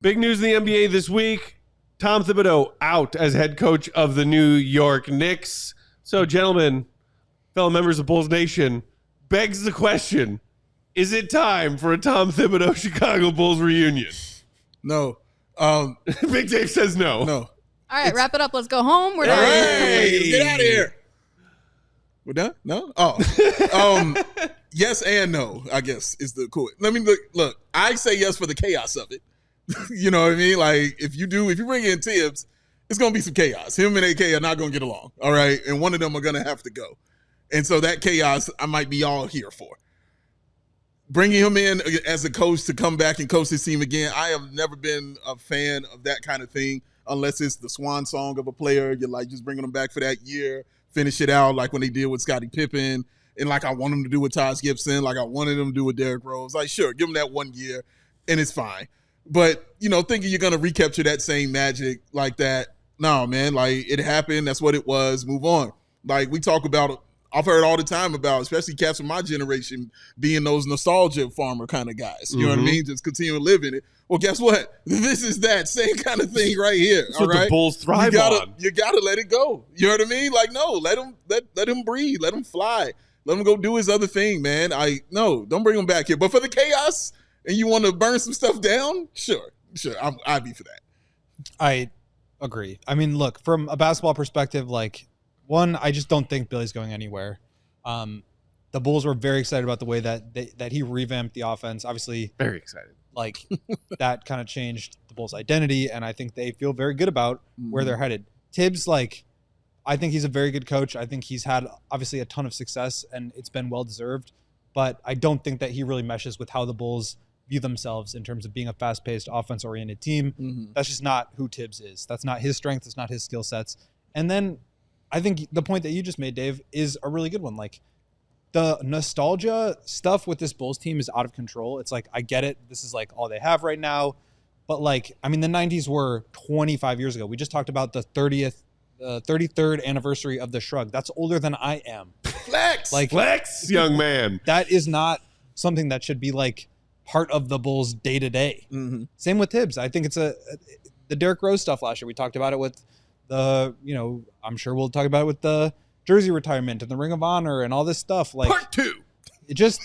Big news in the NBA this week. Tom Thibodeau out as head coach of the New York Knicks. So, gentlemen, fellow members of Bulls Nation, begs the question, is it time for a Tom Thibodeau Chicago Bulls reunion? No. Big Dave says no. No. All right, wrap it up. Let's go home. We're done. Hey, let's get out of here. We're done? No? Oh. Yes and no, I guess, is the cool. Let me look, I say yes for the chaos of it. You know what I mean? Like, if you bring in Tibbs, it's going to be some chaos. Him and AK are not going to get along, all right? And one of them are going to have to go. And so that chaos, I might be all here for. Bringing him in as a coach to come back and coach his team again, I have never been a fan of that kind of thing unless it's the swan song of a player. You're like just bringing them back for that year, finish it out like when they did with Scottie Pippen, and like I want them to do with Taj Gibson, like I wanted them to do with Derrick Rose. Like, sure, give them that 1 year, and it's fine. But, thinking you're going to recapture that same magic like that, no, man, like it happened. That's what it was. Move on. Like we talk about I've heard all the time about, especially cats from my generation, being those nostalgia farmer kind of guys. You know what I mean? Just continue to live in it. Well, guess what? This is that same kind of thing right here. That's what the Bulls thrive on. You gotta let it go. You know what I mean? Like, no, let him breathe. Let him fly. Let him go do his other thing, man. Don't bring him back here. But for the chaos and you want to burn some stuff down, sure. I'd be for that. I agree. I mean, look, from a basketball perspective, like, one, I just don't think Billy's going anywhere. The Bulls were very excited about the way that he revamped the offense. Obviously, very excited. Like that kind of changed the Bulls' identity, and I think they feel very good about where they're headed. Tibbs, like, I think he's a very good coach. I think he's had obviously a ton of success, and it's been well deserved. But I don't think that he really meshes with how the Bulls view themselves in terms of being a fast-paced, offense-oriented team. That's just not who Tibbs is. That's not his strength. It's not his skill sets. And then I think the point that you just made, Dave, is a really good one. Like, the nostalgia stuff with this Bulls team is out of control. It's like, I get it. This is like all they have right now. But like, I mean, the 90s were 25 years ago. We just talked about the 33rd anniversary of the Shrug. That's older than I am. Flex, young man. That is not something that should be like part of the Bulls day to day. Same with Tibbs. I think it's the Derrick Rose stuff last year. We talked about it with I'm sure we'll talk about it with the jersey retirement and the Ring of Honor and all this stuff. Like, Part 2. It just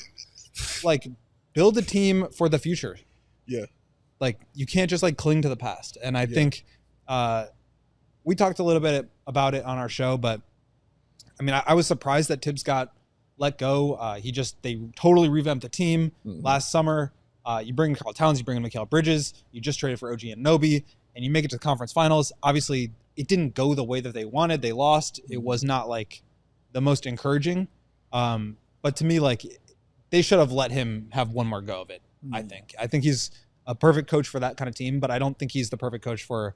like build a team for the future. Yeah. Like, you can't just like cling to the past. And I think we talked a little bit about it on our show, but I mean, I was surprised that Tibbs got let go. They totally revamped the team last summer. You bring Karl Towns, you bring in Mikal Bridges, you just traded for OG Anunoby, and you make it to the conference finals. Obviously, it didn't go the way that they wanted. They lost. It was not like the most encouraging. But to me, like, they should have let him have one more go of it. I think he's a perfect coach for that kind of team, but I don't think he's the perfect coach for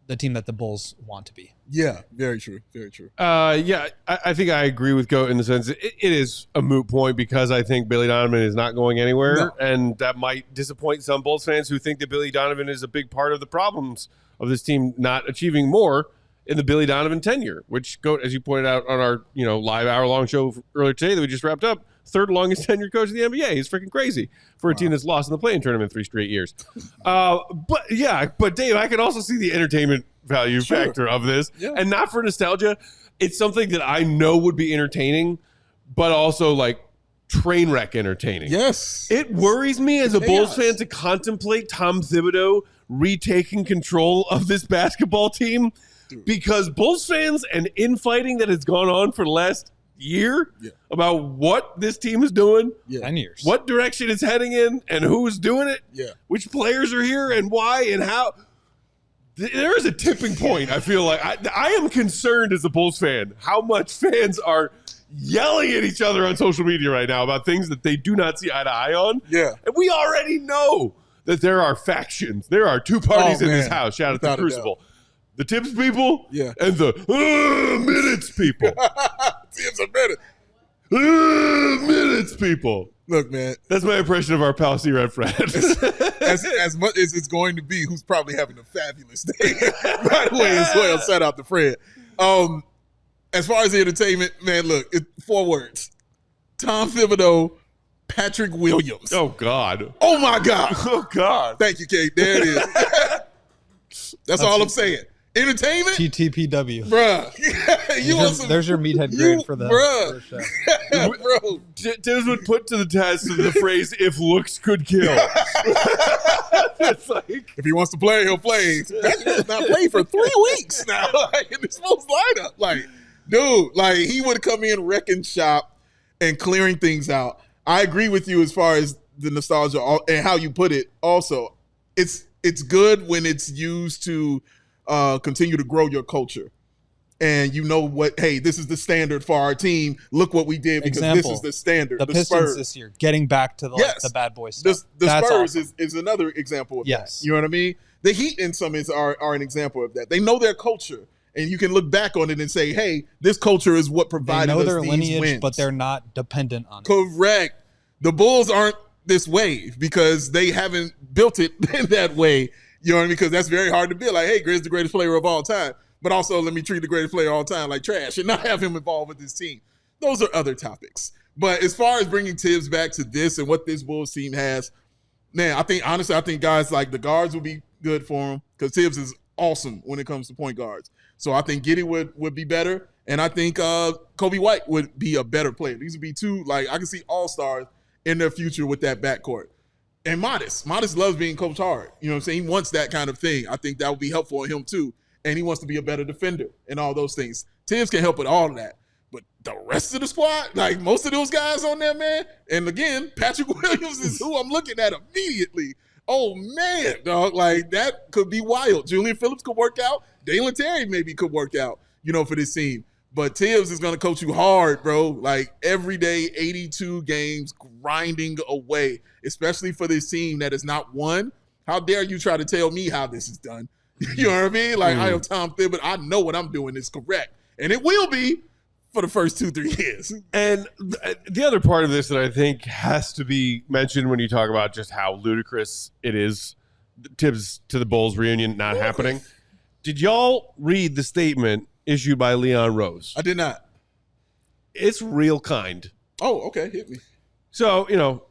the team that the Bulls want to be. Yeah, very true. Very true. I think I agree with Goat in the sense it is a moot point because I think Billy Donovan is not going anywhere, and that might disappoint some Bulls fans who think that Billy Donovan is a big part of the problems of this team not achieving more in the Billy Donovan tenure, which, Goat, as you pointed out on our live hour-long show earlier today that we just wrapped up, third longest tenured coach in the NBA. He's freaking crazy for a team that's lost in the play-in tournament 3 straight years. But Dave, I can also see the entertainment value factor of this, and not for nostalgia. It's something that I know would be entertaining, but also like train wreck entertaining. Yes. It worries me as a Bulls fan to contemplate Tom Thibodeau retaking control of this basketball team, because Bulls fans and infighting that has gone on for the last year about what this team is doing, 10 years, what direction it's heading in, and who's doing it, which players are here and why and how. There is a tipping point. I feel like I am concerned as a Bulls fan how much fans are yelling at each other on social media right now about things that they do not see eye to eye on. Yeah. And we already know that there are factions. There are two parties in this house. Shout out to Crucible. The Tips people and the Minutes people. Tips are Minutes people. Look, man. That's my impression of our pal C-Red Fred. as much as it's going to be, who's probably having a fabulous day right away as well. Shout out to Fred. As far as the entertainment, man, look, 4 words. Tom Thibodeau, Patrick Williams. Oh, God. Oh, my God. Oh, God. Thank you, Kate. There it is. That's all I'm saying. Entertainment? TTPW. Bruh. There's your meathead grade for the Bruh. Bro. Tibbs would put to the test the phrase, if looks could kill. It's like, If he wants to play, he'll play. Patrick has not played for 3 weeks now in this Bulls lineup. Like, dude, like he would come in wrecking shop and clearing things out. I agree with you as far as the nostalgia and how you put it. Also, it's good when it's used to continue to grow your culture. And you know what, hey, this is the standard for our team. Look what we did because this is the standard. The Pistons Spurs this year, getting back to the bad boy stuff. The That's Spurs awesome. is another example of Yes. that. You know what I mean? The Heat in some are an example of that. They know their culture. And you can look back on it and say, hey, this culture is what They provided know us their these lineage, wins. but they're not dependent on it. Correct. The Bulls aren't this way because they haven't built it in that way. You know what I mean? Because that's very hard to build. Like, hey, Grizz the greatest player of all time. But also let me treat the greatest player of all time like trash and not have him involved with this team. Those are other topics. But as far as bringing Tibbs back to this and what this Bulls team has, man, I think guys like the guards would be good for him because Tibbs is awesome when it comes to point guards. So I think Giddey would be better. And I think Kobe White would be a better player. These would be two, like, I can see all-stars in their future with that backcourt. And Modest loves being coached hard. You know what I'm saying? He wants that kind of thing. I think that would be helpful for him too. And he wants to be a better defender and all those things. Tibbs can help with all of that. But the rest of the squad, like most of those guys on there, man, and again, Patrick Williams is who I'm looking at immediately. Oh, man, dog, like that could be wild. Julian Phillips could work out. Dalen Terry maybe could work out, for this team. But Tibbs is going to coach you hard, bro. Like every day, 82 games, grinding away, especially for this team that is not won. How dare you try to tell me how this is done? You know what I mean? Like, I am Tom Thibodeau. I know what I'm doing is correct. And it will be for the first 2-3 years. And the other part of this that I think has to be mentioned when you talk about just how ludicrous it is, Tibbs to the Bulls reunion not happening. Did y'all read the statement issued by Leon Rose? I did not. It's real kind. Oh, okay. Hit me. So,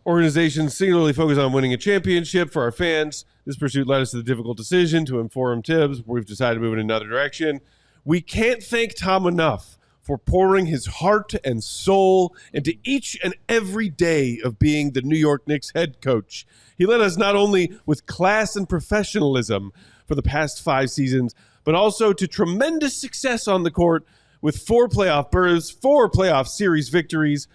organizations singularly focus on winning a championship for our fans. This pursuit led us to the difficult decision to inform Tibbs. We've decided to move in another direction. We can't thank Tom enough for pouring his heart and soul into each and every day of being the New York Knicks head coach. He led us not only with class and professionalism for the past 5 seasons, but also to tremendous success on the court with 4 playoff berths, 4 playoff series victories.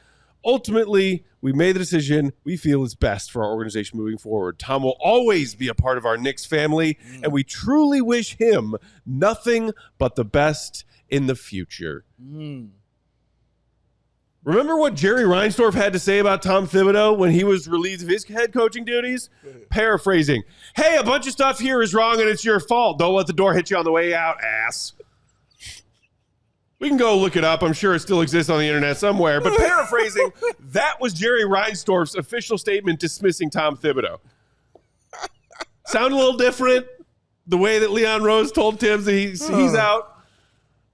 Ultimately, we made the decision we feel is best for our organization moving forward. Tom will always be a part of our Knicks family, and we truly wish him nothing but the best in the future. Remember what Jerry Reinsdorf had to say about Tom Thibodeau when he was relieved of his head coaching duties? Paraphrasing, hey, a bunch of stuff here is wrong and it's your fault. Don't let the door hit you on the way out, ass. We can go look it up. I'm sure it still exists on the internet somewhere. But paraphrasing, that was Jerry Reinsdorf's official statement dismissing Tom Thibodeau. Sound a little different? The way that Leon Rose told Tibbs that he's out.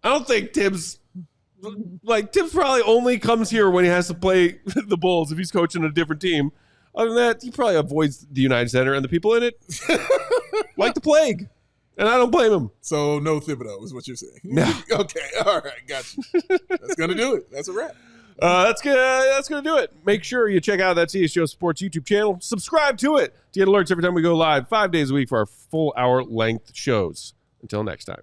I don't think Tibbs probably only comes here when he has to play the Bulls if he's coaching a different team. Other than that, he probably avoids the United Center and the people in it like the plague. And I don't blame him. So no Thibodeau is what you're saying. No. Okay. All right. Got you. That's going to do it. That's a wrap. That's gonna do it. Make sure you check out that CHGO Sports YouTube channel. Subscribe to it to get alerts every time we go live 5 days a week for our full hour length shows. Until next time.